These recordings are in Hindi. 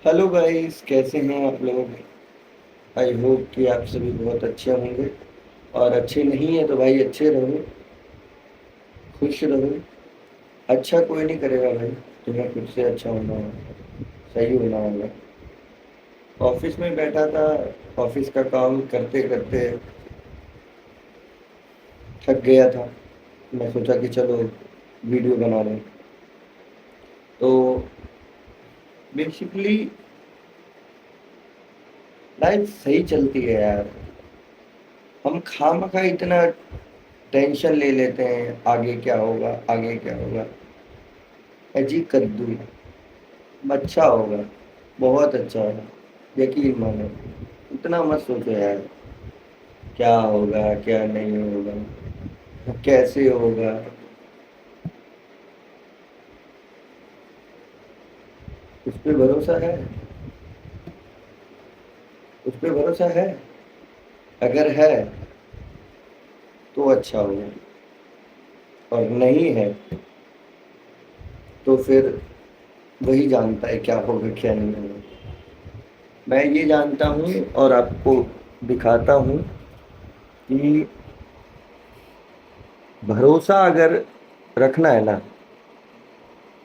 हेलो गाइस, कैसे हैं आप लोग। आई होप कि आप सभी बहुत अच्छे होंगे। और अच्छे नहीं है तो भाई अच्छे रहो, खुश रहो। अच्छा कोई नहीं करेगा भाई, तुम्हें खुद से अच्छा होना होगा, सही होना होगा। ऑफिस में बैठा था, ऑफिस का काम करते करते थक गया था। मैं सोचा कि चलो वीडियो बना लें। तो बेसिकली लाइफ सही चलती है यार। हम खामखा इतना टेंशन ले लेते हैं, आगे क्या होगा, आगे क्या होगा। अजी कद्दू, अच्छा होगा, बहुत अच्छा होगा, यकीन मानो। इतना मत सोचो यार, क्या होगा क्या नहीं होगा, कैसे होगा। उस पे भरोसा है, उस पे भरोसा है। अगर है तो अच्छा होगा, और नहीं है तो फिर वही जानता है क्या होगा क्या नहीं होगा। मैं ये जानता हूँ और आपको दिखाता हूँ कि भरोसा अगर रखना है ना,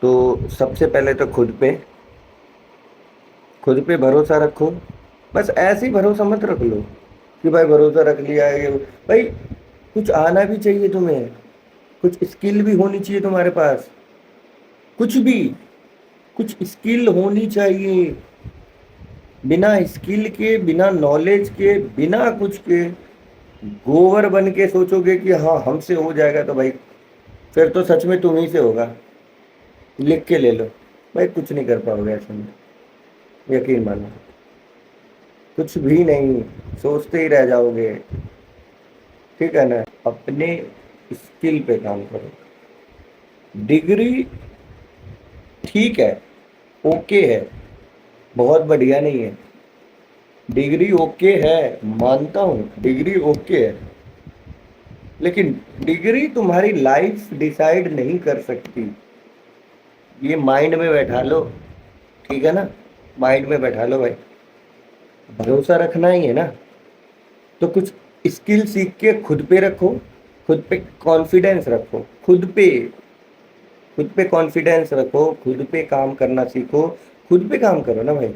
तो सबसे पहले तो खुद पे भरोसा रखो। बस ऐसे ही भरोसा मत रख लो कि भाई भरोसा रख लिया है ये। भाई कुछ आना भी चाहिए तुम्हें, कुछ स्किल भी होनी चाहिए तुम्हारे पास। कुछ भी, कुछ स्किल होनी चाहिए। बिना स्किल के, बिना नॉलेज के, बिना कुछ के गोबर बन के सोचोगे कि हाँ हमसे हो जाएगा, तो भाई फिर तो सच में तुम ही से होगा। लिख के ले लो, भाई कुछ नहीं कर पाओगे ऐसे में, यकीन मानो। कुछ भी नहीं, सोचते ही रह जाओगे। ठीक है ना। अपने स्किल पे काम करो। डिग्री ठीक है, ओके है, बहुत बढ़िया नहीं है। डिग्री ओके है, मानता हूँ डिग्री ओके है, लेकिन डिग्री तुम्हारी लाइफ डिसाइड नहीं कर सकती। ये माइंड में बैठा लो, ठीक है ना। माइंड में बैठा लो भाई, भरोसा रखना ही है ना, तो कुछ स्किल सीख के खुद पे रखो। खुद पे कॉन्फिडेंस रखो, खुद पे कॉन्फिडेंस रखो, खुद पे काम करना सीखो। खुद पे काम करो ना भाई।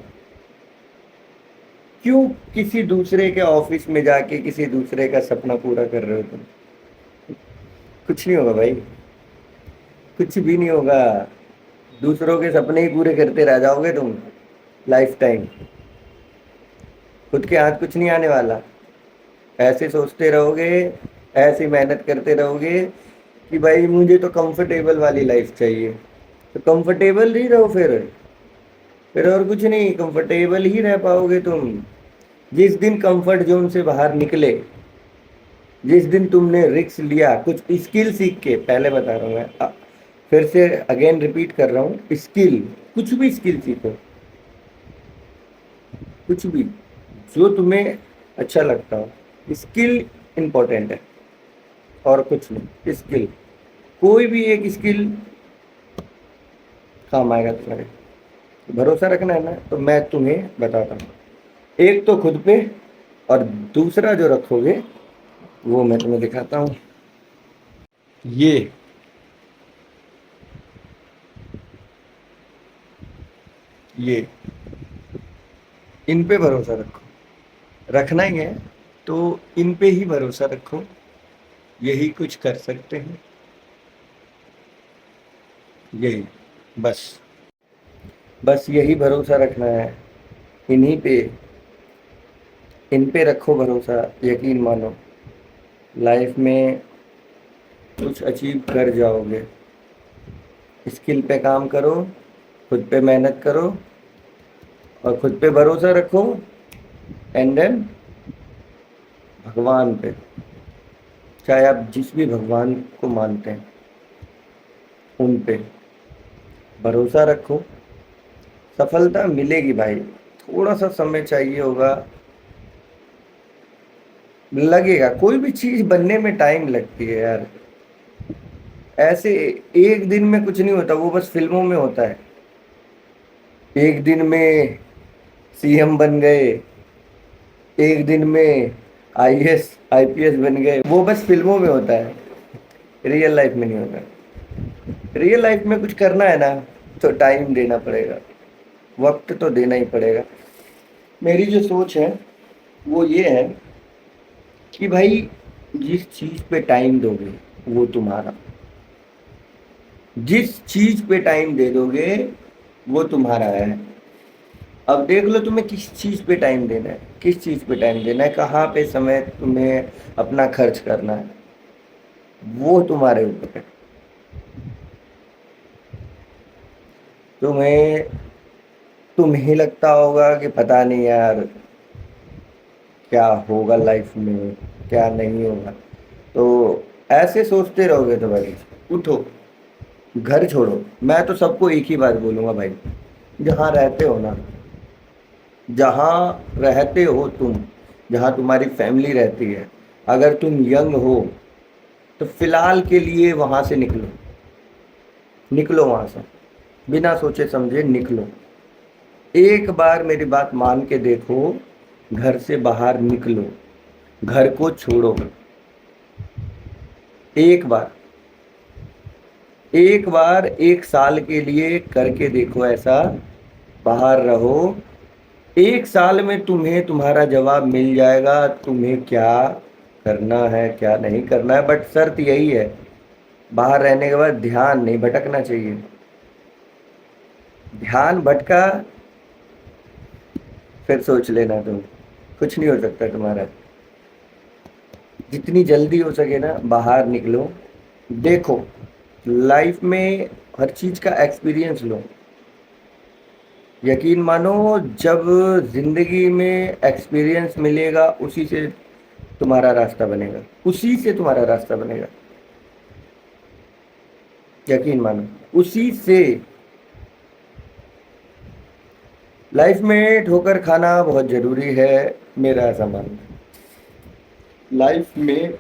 क्यों किसी दूसरे के ऑफिस में जाके किसी दूसरे का सपना पूरा कर रहे हो तुम। कुछ नहीं होगा भाई, कुछ भी नहीं होगा। दूसरों के सपने ही पूरे करते रह जाओगे तुम लाइफ टाइम। खुद के हाथ कुछ नहीं आने वाला। ऐसे सोचते रहोगे, ऐसे मेहनत करते रहोगे कि भाई मुझे तो कंफर्टेबल वाली लाइफ चाहिए। तो कंफर्टेबल ही रहो फिर और कुछ नहीं, कंफर्टेबल ही रह पाओगे तुम। जिस दिन कंफर्ट जोन से बाहर निकले, जिस दिन तुमने रिस्क लिया, कुछ स्किल सीख के, पहले बता रहा हूँ मैं, फिर से अगेन रिपीट कर रहा हूँ, स्किल, कुछ भी स्किल सीखो। कुछ भी जो तुम्हें अच्छा लगता हो, स्किल इंपॉर्टेंट है, और कुछ नहीं। स्किल, कोई भी एक स्किल काम आएगा तुम्हारे। भरोसा रखना है ना, तो मैं तुम्हें बताता हूँ। एक तो खुद पे, और दूसरा जो रखोगे वो मैं तुम्हें दिखाता हूँ। ये ये इन पे भरोसा रखो। रखना ही है तो इन पे ही भरोसा रखो। यही कुछ कर सकते हैं, यही, बस बस यही भरोसा रखना है। इन्हीं पे, इन पे रखो भरोसा, यकीन मानो लाइफ में कुछ अचीव कर जाओगे। स्किल पे काम करो, खुद पे मेहनत करो, और खुद पे भरोसा रखो। एंड देन भगवान पे, चाहे आप जिस भी भगवान को मानते हैं उन पे भरोसा रखो। सफलता मिलेगी भाई, थोड़ा सा समय चाहिए होगा, लगेगा। कोई भी चीज बनने में टाइम लगती है यार। ऐसे एक दिन में कुछ नहीं होता, वो बस फिल्मों में होता है। एक दिन में सीएम बन गए, एक दिन में आईएएस आईपीएस बन गए। वो बस फिल्मों में होता है, रियल लाइफ में नहीं होता। रियल लाइफ में कुछ करना है ना, तो टाइम देना पड़ेगा, वक्त तो देना ही पड़ेगा। मेरी जो सोच है वो ये है कि भाई जिस चीज़ पे टाइम दोगे वो तुम्हारा, जिस चीज़ पे टाइम दे दोगे वो तुम्हारा है। अब देख लो तुम्हें किस चीज़ पे टाइम देना है, किस चीज़ पे टाइम देना है, कहाँ पे समय तुम्हें अपना खर्च करना है, वो तुम्हारे ऊपर है। तुम्हें तुम्हें लगता होगा कि पता नहीं यार क्या होगा लाइफ में, क्या नहीं होगा। तो ऐसे सोचते रहोगे तो भाई उठो, घर छोड़ो। मैं तो सबको एक ही बात बोलूँगा भाई, जहाँ रहते हो ना, जहाँ रहते हो तुम, जहाँ तुम्हारी फैमिली रहती है, अगर तुम यंग हो तो फिलहाल के लिए वहाँ से निकलो, निकलो वहाँ से, बिना सोचे समझे निकलो। एक बार मेरी बात मान के देखो, घर से बाहर निकलो, घर को छोड़ो। एक बार, एक बार 1 साल के लिए करके देखो ऐसा, बाहर रहो। 1 साल में तुम्हें तुम्हारा जवाब मिल जाएगा, तुम्हें क्या करना है क्या नहीं करना है। बट शर्त यही है, बाहर रहने के बाद ध्यान नहीं भटकना चाहिए। ध्यान भटका फिर सोच लेना, तुम कुछ नहीं हो सकता तुम्हारा। जितनी जल्दी हो सके ना बाहर निकलो, देखो लाइफ में हर चीज़ का एक्सपीरियंस लो। यकीन मानो, जब जिंदगी में एक्सपीरियंस मिलेगा उसी से तुम्हारा रास्ता बनेगा, उसी से तुम्हारा रास्ता बनेगा। यकीन मानो, उसी से। लाइफ में ठोकर खाना बहुत ज़रूरी है, मेरा ऐसा मानना है। लाइफ में,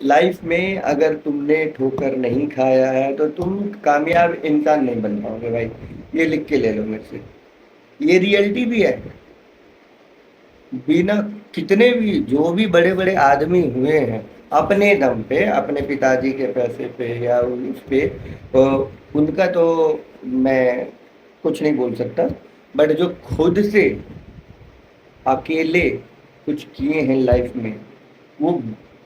लाइफ में अगर तुमने ठोकर नहीं खाया है तो तुम कामयाब इंसान नहीं बन पाओगे भाई। ये लिख के ले लो मेरे से, ये रियलिटी भी है। बिना, कितने भी जो भी बड़े बड़े आदमी हुए हैं अपने दम पे, अपने पिताजी के पैसे पे या उस पे, तो उनका तो मैं कुछ नहीं बोल सकता। बट जो खुद से अकेले कुछ किए हैं लाइफ में, वो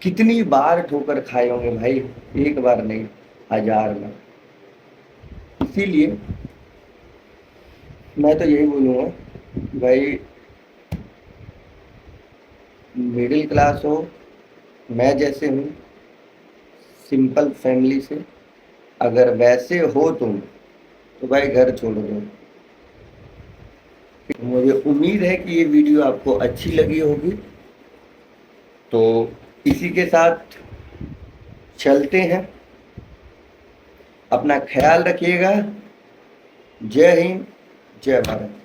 कितनी बार ठोकर खाए होंगे भाई, एक बार नहीं, 1000 बार। इसीलिए मैं तो यही बोलूँगा भाई, मिडिल क्लास हो, मैं जैसे हूँ, सिंपल फैमिली से, अगर वैसे हो तुम तो भाई घर छोड़ दो। मुझे उम्मीद है कि ये वीडियो आपको अच्छी लगी होगी। तो इसी के साथ चलते हैं, अपना ख्याल रखिएगा। जय हिंद, जय भारत।